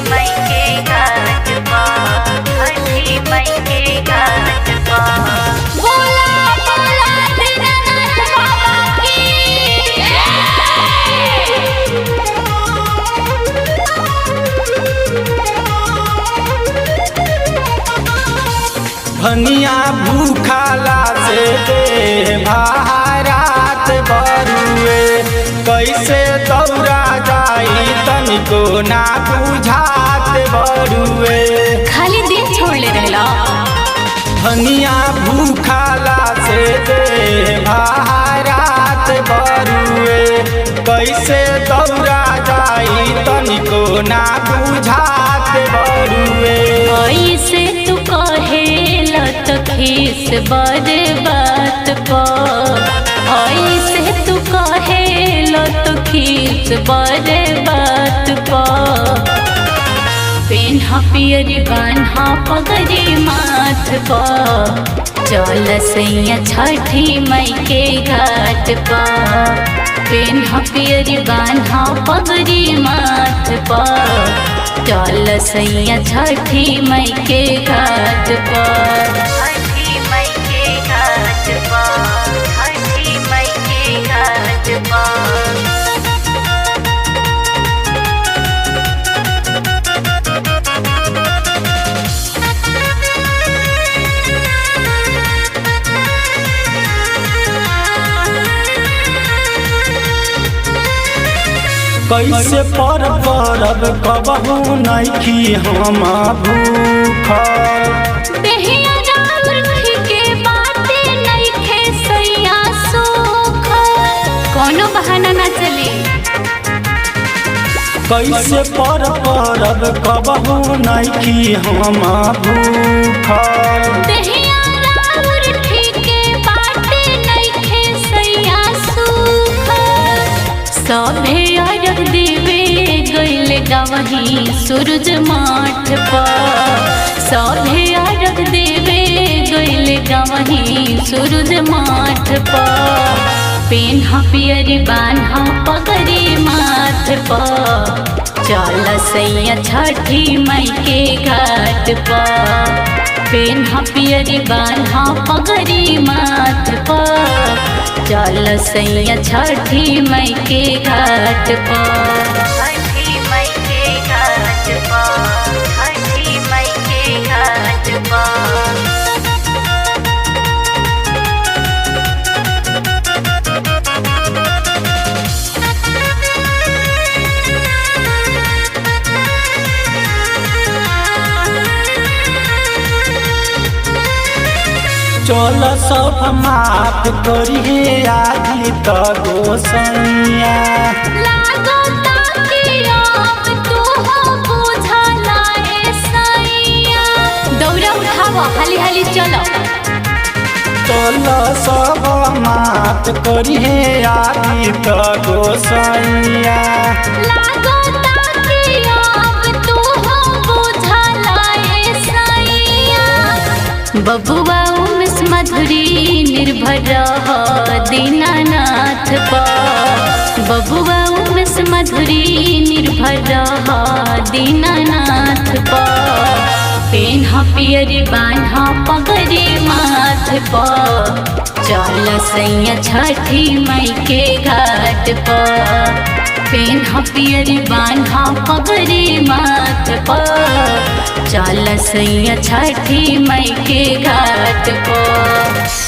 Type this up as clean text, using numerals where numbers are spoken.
मई के घाट पर, छठी मई के घाट पर। बोला बोला दीनानाथ बाबा की भनिया भूखाला से दे भारत बरुए, कैसे दौड़ा जाई तनिको ना बुझात बरुए। खाली दिन छोड़ ले रहला। भनिया भूखाला से दे भारत बरुए, कैसे दौड़ा जाई तनिको ना बुझात बरुए। ऐसे तू कहेला तो खीस बड़ बात पर, ऐसे तू कहेला तो खीस बड़ बात पर। पेन्हा पियरी बान्हा पगड़ी माथ पर, चल सैया छठी मई के घाट पर। पेन्हा पियरी बान्हा पगड़ी माथ पर, चल सैया छठी मई के घाट पर। छठी मई के घाट पर, छठी मई के घाट पर। कैसे परब कबहू नइखी हम भूखल। देहिया राउर के बाते नइखे सैया सुखल, कोनो बहाना ना चले। कैसे परब कबहू नइखी हम भूखल। देहिया राउर के बाते नइखे सैया सुखल। सभे अरग देवे गइल गावही सूरज माठ पर, सभे अरग देवे गइल गावही सूरज माठ पर। पेन्हा पियरी बान्हा पगड़ी माथ पर, चल सैया छठी मई के घाट पर। पेन्हा पियरी बान्हा पगड़ी माथ पर, चल सैया छठी मई के घाट पर। छठी मई के घाट पर, छठी मई के घाट पर। चल सब माफ करिए आदि त गोसैया। लागता कि अब तू हो बुझला ए सैया। दौड़ा उठावा, हाली हाली चलो। चल सब माफ करिए आदि त गोसैया। लागता कि अब तू हो बुझला ए सैया। बबुआ उमेश मधुरी निर्भर रह दीनानाथ पर, बबुआ उमेश मधुरी निर्भर रह दीनानाथ पर। पेन्हा पियरी बान्हा पगड़ी माथ पर, चल सैया छठी मई के घाट पर। पेन्हा पियरी बान्हा पगड़ी माथ पर, चल सैया छठी मई के घाट पर।